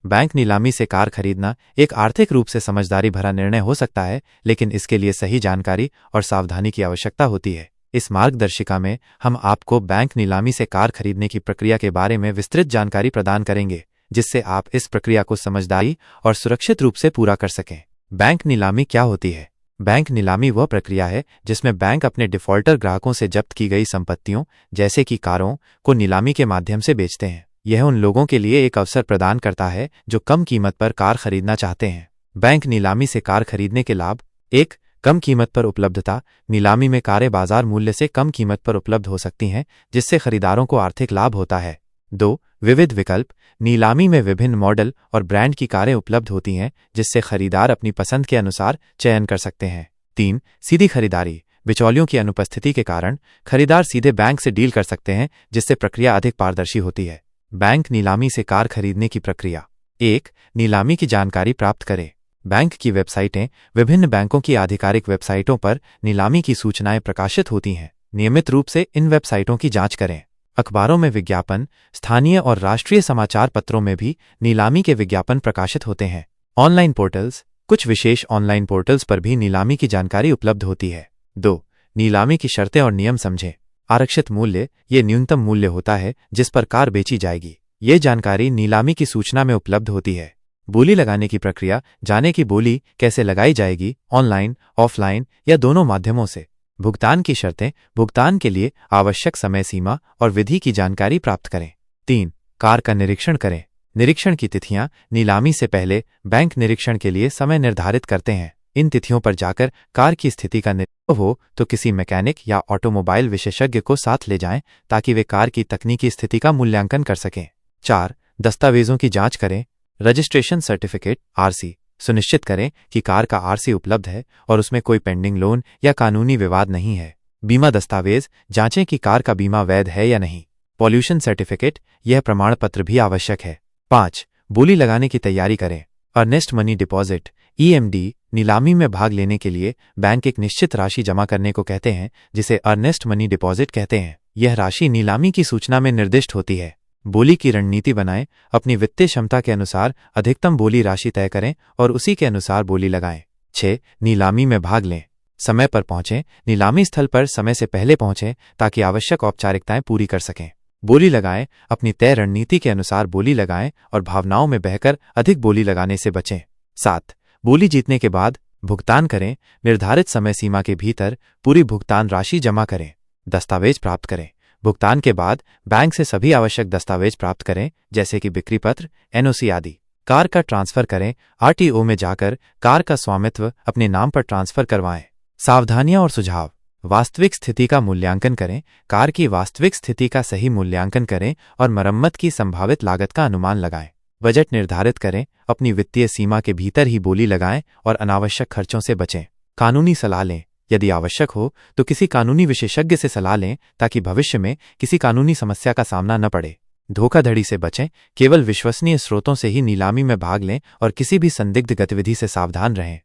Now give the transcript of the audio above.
Bank नीलामी से car खरीदना एक आर्थिक रूप से समझदारी भरा निर्णय हो सकता है, लेकिन इसके लिए सही जानकारी और सावधानी की आवश्यकता होती है। इस मार्गदर्शिका में हम आपको बैंक नीलामी से कार खरीदने की प्रक्रिया के बारे में विस्तृत जानकारी प्रदान करेंगे, जिससे आप इस प्रक्रिया को समझदारी और सुरक्षित रूप से पूरा कर सकें। बैंक नीलामी क्या होती है? बैंक नीलामी वह प्रक्रिया है जिसमें बैंक अपने डिफॉल्टर ग्राहकों से जब्त की गई संपत्तियों, जैसे कि कारों, को नीलामी के माध्यम से बेचते हैं। यह उन लोगों के लिए एक अवसर प्रदान करता है जो कम कीमत पर कार खरीदना चाहते हैं। बैंक नीलामी से कार खरीदने के लाभ: 1. कम कीमत पर उपलब्धता। नीलामी में कारें बाजार मूल्य से कम कीमत पर उपलब्ध हो सकती हैं, जिससे खरीदारों को आर्थिक लाभ होता है। 2. विविध विकल्प। नीलामी में विभिन्न मॉडल और ब्रांड की कारें उपलब्ध होती हैं, जिससे खरीदार अपनी पसंद के अनुसार चयन कर सकते हैं। 3. सीधी खरीदारी। बिचौलियों की अनुपस्थिति के कारण खरीदार सीधे बैंक से डील कर सकते हैं, जिससे प्रक्रिया अधिक पारदर्शी होती है। बैंक नीलामी से कार खरीदने की प्रक्रिया। 1. नीलामी की जानकारी प्राप्त करें। बैंक की वेबसाइटें। विभिन्न बैंकों की आधिकारिक वेबसाइटों पर नीलामी की सूचनाएं प्रकाशित होती हैं। नियमित रूप से इन वेबसाइटों की जांच करें। अखबारों में विज्ञापन। स्थानीय और राष्ट्रीय समाचार पत्रों में भी नीलामी के विज्ञापन प्रकाशित होते हैं। Online portals. कुछ विशेष ऑनलाइन पोर्टल्स पर भी नीलामी की जानकारी उपलब्ध होती है। 2. नीलामी की शर्तें और नियम समझें। आरक्षित मूल्य। ये न्यूनतम मूल्य होता है जिस पर कार बेची जाएगी। ये जानकारी नीलामी की सूचना में उपलब्ध होती है। बोली लगाने की प्रक्रिया। जाने की बोली कैसे लगाई जाएगी, ऑनलाइन, ऑफलाइन या दोनों माध्यमों से। भुगतान की शर्तें। भुगतान के लिए आवश्यक समय सीमा और विधि की जानकारी प्राप्त करें। 3. कार का निरीक्षण करें। निरीक्षण की तिथियां। नीलामी से पहले बैंक निरीक्षण के लिए समय निर्धारित करते हैं। इन तिथियों पर जाकर कार की स्थिति का निरीक्षण हो तो किसी मैकेनिक या ऑटोमोबाइल विशेषज्ञ को साथ ले जाएं, ताकि वे कार की तकनीकी स्थिति का मूल्यांकन कर सकें। 4. दस्तावेजों की जांच करें। Registration certificate (RC). सुनिश्चित करें कि कार का आरसी उपलब्ध है और उसमें कोई पेंडिंग लोन या कानूनी विवाद नहीं है। बीमा दस्तावेज। जांचें कि कार का बीमा वैध है या नहीं। Pollution certificate. यह प्रमाण पत्र भी आवश्यक है। 5. बोली लगाने की तैयारी करें। Earnest money deposit (EMD). नीलामी में भाग लेने के लिए बैंक एक निश्चित राशि जमा करने को कहते हैं, जिसे अर्नेस्ट मनी डिपॉजिट कहते हैं। यह राशि नीलामी की सूचना में निर्दिष्ट होती है। बोली की रणनीति बनाएं। अपनी वित्तीय क्षमता के अनुसार अधिकतम बोली राशि तय करें और उसी के अनुसार बोली लगाएं। 6. नीलामी में भाग लें। समय पर पहुंचें। नीलामी स्थल पर समय से पहले पहुंचें ताकि आवश्यक औपचारिकताएं पूरी कर सकें। बोली लगाएं। अपनी तय रणनीति के अनुसार बोली लगाएं और भावनाओं में बहकर अधिक बोली लगाने से बचें। 7. बोली जीतने के बाद भुगतान करें। निर्धारित समय सीमा के भीतर पूरी भुगतान राशि जमा करें। दस्तावेज प्राप्त करें। भुगतान के बाद बैंक से सभी आवश्यक दस्तावेज प्राप्त करें, जैसे कि बिक्री पत्र, एनओसी आदि। कार का ट्रांसफर करें। आरटीओ में जाकर कार का स्वामित्व अपने नाम पर ट्रांसफर करवाएं। सावधानियां और सुझाव। वास्तविक स्थिति का मूल्यांकन करें। कार की वास्तविक स्थिति का सही मूल्यांकन करें और मरम्मत की संभावित लागत का अनुमान लगाएं। बजट निर्धारित करें। अपनी वित्तीय सीमा के भीतर ही बोली लगाएं और अनावश्यक खर्चों से बचें। कानूनी सलाह लें। यदि आवश्यक हो तो किसी कानूनी विशेषज्ञ से सलाह लें, ताकि भविष्य में किसी कानूनी समस्या का सामना न पड़े। धोखाधड़ी से बचें। केवल विश्वसनीय स्रोतों से ही नीलामी में भाग लें और किसी भी संदिग्ध गतिविधि से सावधान रहें।